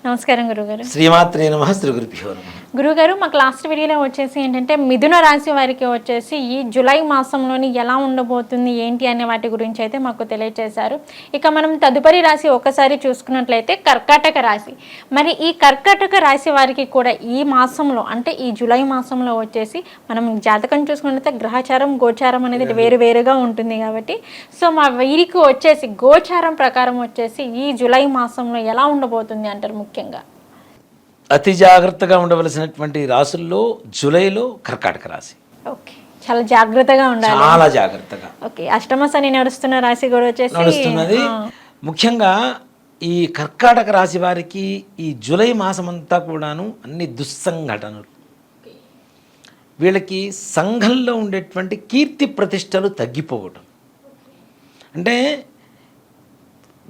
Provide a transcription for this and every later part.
నమస్కారం గురుగారు. శ్రీమాత్రే నమః. శ్రీ గురుభ్యో నమః. గురుగారు, మాకు లాస్ట్ వీడియోలో వచ్చేసి ఏంటంటే మిథున రాశి వారికి వచ్చేసి ఈ జూలై మాసంలోని ఎలా ఉండబోతుంది ఏంటి అనే వాటి గురించి అయితే మాకు తెలియజేశారు. ఇక మనం తదుపరి రాశి ఒకసారి చూసుకున్నట్లయితే కర్కాటక రాశి. మరి ఈ కర్కాటక రాశి వారికి కూడా ఈ మాసంలో అంటే ఈ జూలై మాసంలో వచ్చేసి మనం జాతకం చూసుకున్నట్లయితే గ్రహచారం గోచారం అనేది వేరువేరుగా ఉంటుంది కాబట్టి సో మా వీరికి వచ్చేసి గోచారం ప్రకారం వచ్చేసి ఈ జూలై మాసంలో ఎలా ఉండబోతుంది అంటారు? ముఖ్యంగా అతి జాగ్రత్తగా ఉండవలసినటువంటి రాసుల్లో జూలైలో కర్కాటక రాశి. ఓకే, చాలా జాగ్రత్తగా ఉండాలి. చాలా జాగ్రత్తగా. ఓకే, అష్టమ శని నడుస్తున్న రాశి కూడా వచ్చేసి నడుస్తున్నది. ముఖ్యంగా ఈ కర్కాటక రాశి వారికి ఈ జూలై మాసం అంతా కూడాను అన్ని దుస్సంఘటనలు. వీళ్ళకి సంఘంలో ఉండేటువంటి కీర్తి ప్రతిష్టలు తగ్గిపోవటం. అంటే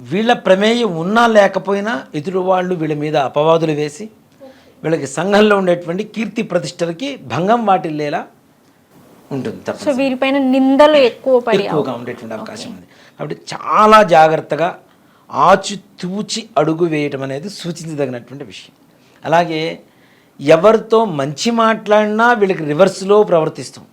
వీళ్ళ ప్రమేయం ఉన్నా లేకపోయినా ఎదురు వాళ్ళు వీళ్ళ మీద అపవాదులు వేసి వీళ్ళకి సంఘంలో ఉండేటువంటి కీర్తి ప్రతిష్టలకి భంగం వాటిల్లేలా ఉంటుంది. సో వీరిపైన నిందలు ఎక్కువగా ఉండేటువంటి అవకాశం ఉంది. కాబట్టి చాలా జాగ్రత్తగా ఆచితూచి అడుగు వేయటం అనేది సూచించదగినటువంటి విషయం. అలాగే ఎవరితో మంచి మాట్లాడినా వీళ్ళకి రివర్స్లో ప్రవర్తిస్తూ ఉంటారు.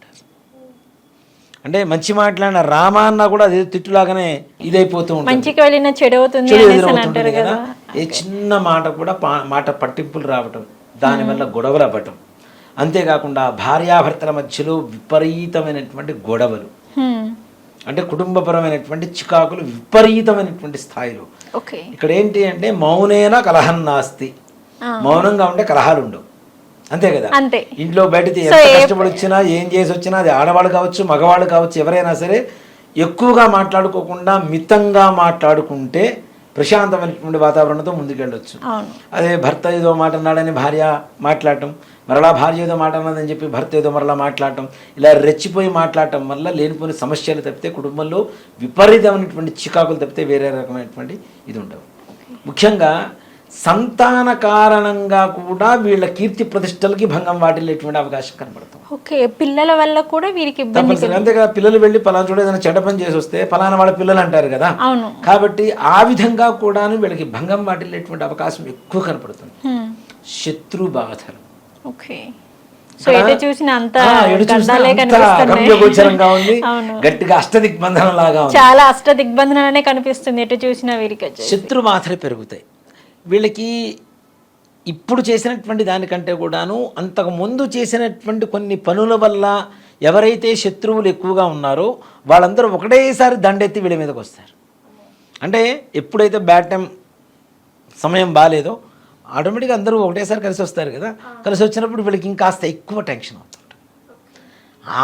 అంటే మంచి మాట్లాడిన రామ అన్న కూడా అదే తిట్టులాగానే ఇదైపోతూ ఉంటుంది. మంచికి వెళ్ళిన చెడు అవుతుంది కదా. ఏ చిన్న మాట కూడా మాట పట్టింపులు రావటం, దానివల్ల గొడవలు అవ్వటం. అంతేకాకుండా భార్యాభర్తల మధ్యలో విపరీతమైనటువంటి గొడవలు, అంటే కుటుంబపరమైనటువంటి చికాకులు విపరీతమైనటువంటి స్థాయిలో. ఇక్కడ ఏంటి అంటే మౌనేన కలహం నాస్తి, మౌనంగా ఉంటే కలహాలు ఉండవు. అంతే కదా. ఇంట్లో బయటికి ఎంత కష్టపడి వచ్చినా ఏం చేసి వచ్చినా అది ఆడవాళ్ళు కావచ్చు మగవాళ్ళు కావచ్చు ఎవరైనా సరే ఎక్కువగా మాట్లాడుకోకుండా మితంగా మాట్లాడుకుంటే ప్రశాంతమైనటువంటి వాతావరణంతో ముందుకెళ్ళొచ్చు. అదే భర్త ఏదో మాట అన్నాడని భార్య మాట్లాడటం, మరలా భార్య ఏదో మాట అన్నదని చెప్పి భర్త ఏదో మరలా మాట్లాడటం, ఇలా రెచ్చిపోయి మాట్లాడటం వల్ల లేనిపోయిన సమస్యలు తప్పితే కుటుంబంలో విపరీతమైనటువంటి చికాకులు తప్పితే వేరే రకమైనటువంటి ఇది ఉండవు. ముఖ్యంగా సంతాన కారణంగా కూడా వీళ్ళ కీర్తి ప్రతిష్టలకి భంగం వాటిల్లేటువంటి అవకాశం కనబడుతుంది. ఓకే, పిల్లల వల్ల కూడా వీరికి అంతేగా. పిల్లలు వెళ్ళి పలానా చోట ఏదైనా చెడ్డ పని చేసి వస్తే పలానా వాళ్ళ పిల్లలు అంటారు కదా. కాబట్టి ఆ విధంగా కూడా వీళ్ళకి భంగం వాటిల్లేటువంటి అవకాశం ఎక్కువ కనపడుతుంది. శత్రు బాధలు. గట్టిగా అష్టదిగ్బంధనం లాగా చాలా అష్టదిగ్బంధననే కనిపిస్తుంది ఎటు చూసినా వీరికి. శత్రు బాధలు పెరుగుతాయి. వీళ్ళకి ఇప్పుడు చేసినటువంటి దానికంటే కూడాను అంతకు ముందు చేసినటువంటి కొన్ని పనుల వల్ల ఎవరైతే శత్రువులు ఎక్కువగా ఉన్నారో వాళ్ళందరూ ఒకటేసారి దండెత్తి వీళ్ళ మీదకి వస్తారు. అంటే ఎప్పుడైతే బ్యాడ్ టైం సమయం బాగాలేదో ఆటోమేటిక్గా అందరూ ఒకటేసారి కలిసి వస్తారు కదా. కలిసి వచ్చినప్పుడు వీళ్ళకి ఇంకాస్త ఎక్కువ టెన్షన్ అవుతుంది.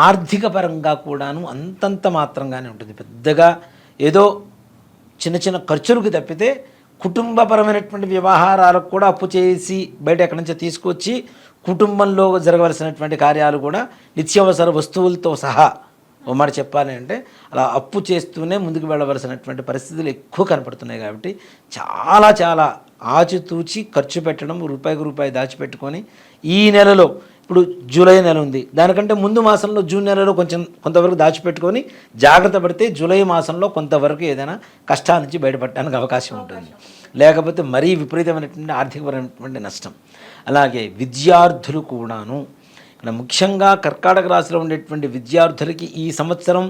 ఆర్థిక పరంగా కూడాను అంతంత మాత్రంగానే ఉంటుంది. పెద్దగా ఏదో చిన్న చిన్న ఖర్చులకు తప్పితే కుటుంబపరమైనటువంటి వ్యవహారాలకు కూడా అప్పు చేసి బయట ఎక్కడి నుంచో తీసుకొచ్చి కుటుంబంలో జరగవలసినటువంటి కార్యాలు కూడా నిత్యావసర వస్తువులతో సహా ఓ మాట చెప్పాలి అంటే అలా అప్పు చేస్తూనే ముందుకు వెళ్ళవలసినటువంటి పరిస్థితులు ఎక్కువ కనపడుతున్నాయి. కాబట్టి చాలా చాలా ఆచితూచి ఖర్చు పెట్టడం, రూపాయికి రూపాయి దాచిపెట్టుకొని ఈ నెలలో ఇప్పుడు జూలై నెల ఉంది, దానికంటే ముందు మాసంలో జూన్ నెలలో కొంతవరకు దాచిపెట్టుకొని జాగ్రత్త పడితే జూలై మాసంలో కొంతవరకు ఏదైనా కష్టాల నుంచి బయటపడడానికి అవకాశం ఉంటుంది. లేకపోతే మరీ విపరీతమైనటువంటి ఆర్థికపరమైనటువంటి నష్టం. అలాగే విద్యార్థులు కూడాను ఇక్కడ ముఖ్యంగా కర్కాటక రాశిలో ఉండేటువంటి విద్యార్థులకి ఈ సంవత్సరం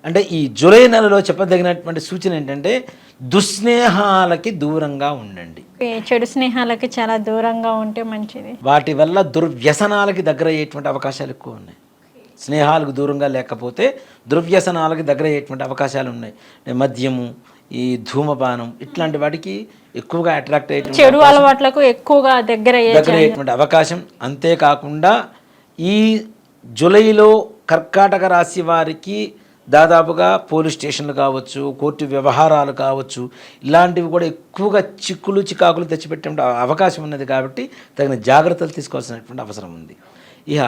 అంటే ఈ జూలై నెలలో చెప్పదగినటువంటి సూచన ఏంటంటే దుస్నేహాలకి దూరంగా ఉండండి. చెడు స్నేహాలకి చాలా దూరంగా ఉంటే మంచిది. వాటి వల్ల దుర్వ్యసనాలకి దగ్గర అయ్యేటువంటి అవకాశాలు ఎక్కువ ఉన్నాయి. స్నేహాలకు దూరంగా లేకపోతే దుర్వ్యసనాలకి దగ్గర అయ్యేటువంటి అవకాశాలు ఉన్నాయి. మద్యము, ఈ ధూమపానం ఇట్లాంటి వాటికి ఎక్కువగా అట్రాక్ట్ అయ్యేటువంటి చెడు అలవాట్లకు ఎక్కువగా దగ్గర అయ్యేటువంటి అవకాశం. అంతేకాకుండా ఈ జూలైలో కర్కాటక రాశి వారికి దాదాపుగా పోలీస్ స్టేషన్లు కావచ్చు, కోర్టు వ్యవహారాలు కావచ్చు, ఇలాంటివి కూడా ఎక్కువగా చికాకులు తెచ్చిపెట్టే అవకాశం ఉన్నది. కాబట్టి తగిన జాగ్రత్తలు తీసుకోవాల్సినటువంటి అవసరం ఉంది. ఇక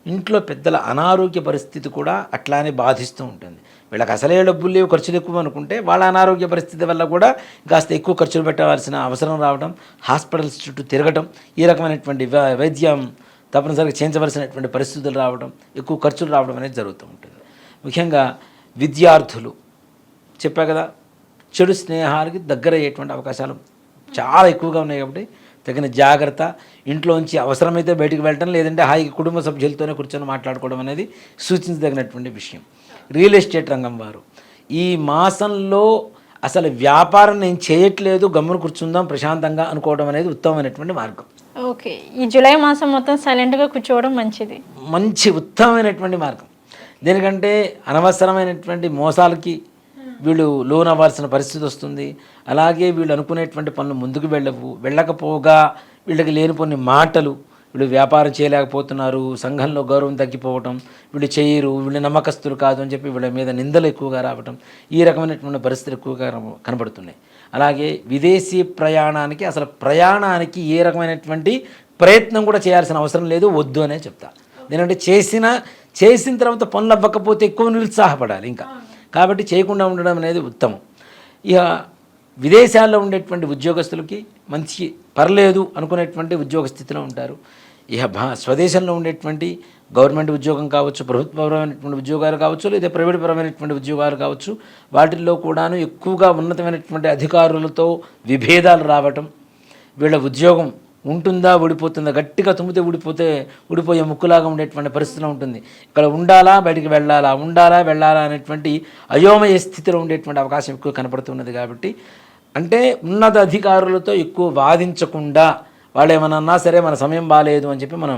ఇంట్లో పెద్దల అనారోగ్య పరిస్థితి కూడా అట్లానే బాధిస్తూ ఉంటుంది. వీళ్ళకి అసలే డబ్బులు లేవు, ఖర్చులు ఎక్కువ అనుకుంటే వాళ్ళ అనారోగ్య పరిస్థితి వల్ల కూడా కాస్త ఎక్కువ ఖర్చులు పెట్టవలసిన అవసరం రావడం, హాస్పిటల్స్ చుట్టూ తిరగటం, ఈ రకమైనటువంటి వైద్యం తప్పనిసరిగా చేయించవలసినటువంటి పరిస్థితులు రావడం, ఎక్కువ ఖర్చులు రావడం అనేది జరుగుతూ ఉంటుంది. ముఖ్యంగా విద్యార్థులు చెప్పా కదా, చెడు స్నేహాలకి దగ్గర అయ్యేటువంటి అవకాశాలు చాలా ఎక్కువగా ఉన్నాయి. కాబట్టి తగిన జాగ్రత్త, ఇంట్లోంచి అవసరమైతే బయటికి వెళ్ళటం, లేదంటే హాయిగా కుటుంబ సభ్యులతోనే కూర్చొని మాట్లాడుకోవడం అనేది సూచించదగినటువంటి విషయం. రియల్ ఎస్టేట్ రంగం వారు ఈ మాసంలో అసలు వ్యాపారం నేను చేయట్లేదు, గమ్మున కూర్చుందాం ప్రశాంతంగా అనుకోవడం అనేది ఉత్తమమైనటువంటి మార్గం. ఓకే, ఈ జూలై మాసం మొత్తం సైలెంట్గా కూర్చోవడం మంచిది, మంచి ఉత్తమమైనటువంటి మార్గం. దేనికంటే అనవసరమైనటువంటి మోసాలకి వీళ్ళు లోన్ అవ్వాల్సిన పరిస్థితి వస్తుంది. అలాగే వీళ్ళు అనుకునేటువంటి పనులు ముందుకు వెళ్ళకపోగా వీళ్ళకి లేనిపోని మాటలు, వీళ్ళు వ్యాపారం చేయలేకపోతున్నారు, సంఘంలో గౌరవం తగ్గిపోవటం, వీళ్ళు చేయరు, వీళ్ళు నమ్మకస్తులు కాదు అని చెప్పి వీళ్ళ మీద నిందలు ఎక్కువగా రావటం, ఈ రకమైనటువంటి పరిస్థితులు ఎక్కువగా కనబడుతున్నాయి. అలాగే విదేశీ ప్రయాణానికి, అసలు ప్రయాణానికి ఏ రకమైనటువంటి ప్రయత్నం కూడా చేయాల్సిన అవసరం లేదు, వద్దు అనే చెప్తా. ఎందుకంటే చేసిన తర్వాత పనులు అవ్వకపోతే ఎక్కువ నిరుత్సాహపడాలి ఇంకా, కాబట్టి చేయకుండా ఉండడం అనేది ఉత్తమం. ఇక విదేశాల్లో ఉండేటువంటి ఉద్యోగస్తులకి మంచి పర్లేదు అనుకునేటువంటి ఉద్యోగ స్థితిలో ఉంటారు. ఇక స్వదేశంలో ఉండేటువంటి గవర్నమెంట్ ఉద్యోగం కావచ్చు, ప్రభుత్వపరమైనటువంటి ఉద్యోగాలు కావచ్చు, లేదా ప్రైవేట్ పరమైనటువంటి ఉద్యోగాలు కావచ్చు, వాటిల్లో కూడాను ఎక్కువగా ఉన్నతమైనటువంటి అధికారులతో విభేదాలు రావటం, వీళ్ళ ఉద్యోగం ఉంటుందా ఊడిపోతుందా, గట్టిగా తుమ్మితే ఊడిపోయే ముక్కులాగా ఉండేటువంటి పరిస్థితిలో ఉంటుంది. ఇక్కడ ఉండాలా బయటికి వెళ్ళాలా అనేటువంటి అయోమయ స్థితిలో ఉండేటువంటి అవకాశం ఎక్కువ కనపడుతున్నది. కాబట్టి అంటే ఉన్నత అధికారులతో ఎక్కువ వాదించకుండా, వాళ్ళు ఏమన్నా అన్నా సరే మన సమయం బాగాలేదు అని చెప్పి మనం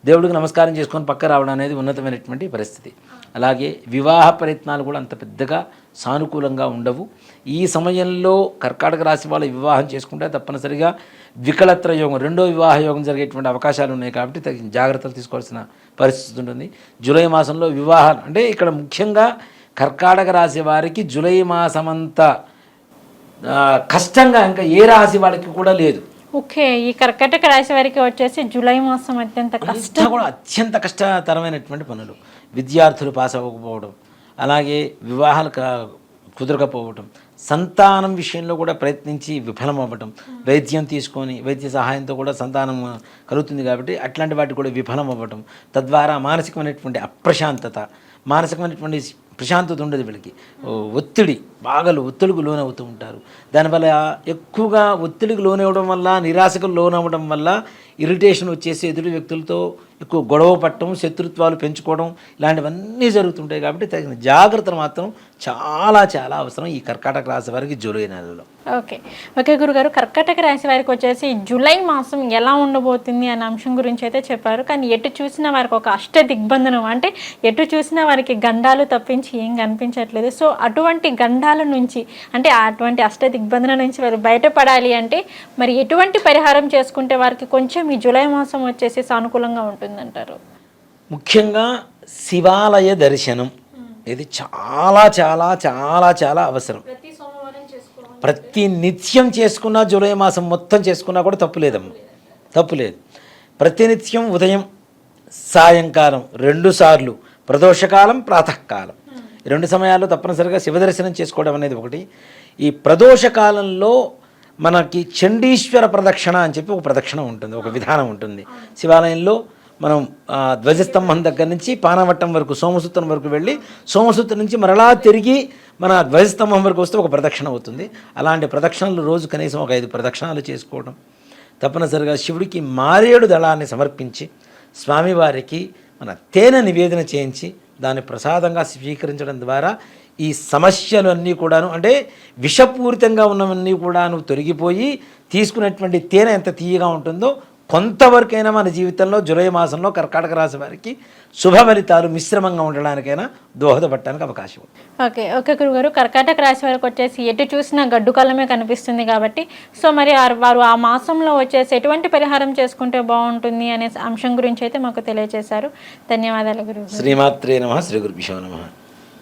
దేవుడికి నమస్కారం చేసుకొని పక్క రావడం అనేది ఉన్నతమైనటువంటి పరిస్థితి. అలాగే వివాహ ప్రయత్నాలు కూడా అంత పెద్దగా సానుకూలంగా ఉండవు. ఈ సమయంలో కర్కాటక రాశి వాళ్ళు వివాహం చేసుకుంటే తప్పనిసరిగా వికలత్ర యోగం, రెండో వివాహ యోగం జరిగేటువంటి అవకాశాలు ఉన్నాయి. కాబట్టి తగిన జాగ్రత్తలు తీసుకోవాల్సిన పరిస్థితి ఉంటుంది. జూలై మాసంలో వివాహాలు అంటే ఇక్కడ ముఖ్యంగా కర్కాటక రాశి వారికి జూలై మాసమంతా కష్టంగా ఇంకా ఏ రాశి వాళ్ళకి కూడా లేదు. ఓకే, ఈ కర్కాటక రాశి వారికి వచ్చేసి జూలై మాసం అత్యంత కష్టతరమైనటువంటి పనులు. విద్యార్థులు పాస్ అవ్వకపోవడం, అలాగే వివాహాలు కుదరకపోవడం, సంతానం విషయంలో కూడా ప్రయత్నించి విఫలం అవ్వటం, వైద్యం తీసుకొని వైద్య సహాయంతో కూడా సంతానం కలుగుతుంది కాబట్టి అట్లాంటి వాటి కూడా విఫలం అవ్వటం, తద్వారా మానసికమైనటువంటి అప్రశాంతత, మానసికమైనటువంటి ప్రశాంతత ఉండదు వీళ్ళకి. ఒత్తిడికి లోనవుతూ ఉంటారు. దానివల్ల ఎక్కువగా ఒత్తిడికి లోనవ్వడం వల్ల, నిరాశకు లోనవ్వడం వల్ల ఇరిటేషన్ వచ్చేసి ఎదుటి వ్యక్తులతో ఎక్కువ గొడవ పట్టడం, శత్రుత్వాలు పెంచుకోవడం ఇలాంటివన్నీ జరుగుతుంటాయి. కాబట్టి తగిన జాగ్రత్తలు మాత్రం చాలా చాలా అవసరం ఈ కర్కాటక రాశి వారికి జూలై నెలలో. ఓకే గురుగారు, కర్కాటక రాశి వారికి వచ్చేసి జూలై మాసం ఎలా ఉండబోతుంది అనే అంశం గురించి అయితే చెప్పారు. కానీ ఎటు చూసినా వారికి ఒక అష్ట దిగ్బంధనం, అంటే ఎటు చూసినా వారికి గండాలు తప్పించి ఏం కనిపించట్లేదు. సో అటువంటి గండాల నుంచి, అంటే అటువంటి అష్ట దిగ్బంధనం నుంచి వారు బయటపడాలి అంటే మరి ఎటువంటి పరిహారం చేసుకుంటే వారికి కొంచెం ఈ జూలై మాసం వచ్చేసి సానుకూలంగా ఉంటుందంటారు? ముఖ్యంగా శివాలయ దర్శనం ఇది చాలా చాలా చాలా చాలా అవసరం. ప్రతి నిత్యం చేసుకున్నా, జూలై మాసం మొత్తం చేసుకున్నా కూడా తప్పులేదు. ప్రతినిత్యం ఉదయం సాయంకాలం 2 సార్లు, ప్రదోషకాలం ప్రాతకాలం, 2 సమయాల్లో తప్పనిసరిగా శివదర్శనం చేసుకోవడం అనేది ఒకటి. ఈ ప్రదోషకాలంలో మనకి చండీశ్వర ప్రదక్షిణ అని చెప్పి ఒక ప్రదక్షిణ ఉంటుంది, ఒక విధానం ఉంటుంది. శివాలయంలో మనం ధ్వజస్తంభం దగ్గర నుంచి పానవట్టం వరకు, సోమసూత్రం వరకు వెళ్ళి, సోమసూత్రం నుంచి మరలా తిరిగి మన ధ్వజస్తంభం వరకు వస్తే ఒక ప్రదక్షిణ అవుతుంది. అలాంటి ప్రదక్షిణలు రోజు కనీసం ఒక 5 ప్రదక్షిణాలు చేసుకోవడం, తప్పనిసరిగా శివుడికి మారేడు దళాన్ని సమర్పించి స్వామివారికి మన తేనె నివేదన చేయించి దాన్ని ప్రసాదంగా స్వీకరించడం ద్వారా ఈ సమస్యలు అన్నీ కూడాను, అంటే విషపూరితంగా ఉన్నవన్నీ కూడాను తొలగిపోయి తీసుకునేటువంటి తేనె ఎంత తీయగా ఉంటుందో కొంతవరకైనా మన జీవితంలో జూలై మాసంలో కర్కాటక రాశి వారికి శుభ ఫలితాలు మిశ్రమంగా ఉండడానికైనా దోహదపడటానికి అవకాశం ఉంది. ఓకే గురుగారు, కర్కాటక రాశి వారికి వచ్చేసి ఎటు చూసినా గడ్డు కాలమే కనిపిస్తుంది కాబట్టి సో మరి వారు ఆ మాసంలో వచ్చేసి ఎటువంటి పరిహారం చేసుకుంటే బాగుంటుంది అనే అంశం గురించి అయితే మాకు తెలియజేశారు. ధన్యవాదాలు గురుగారు. శ్రీమాత్రే నమః. శ్రీ గురుభ్యో నమః.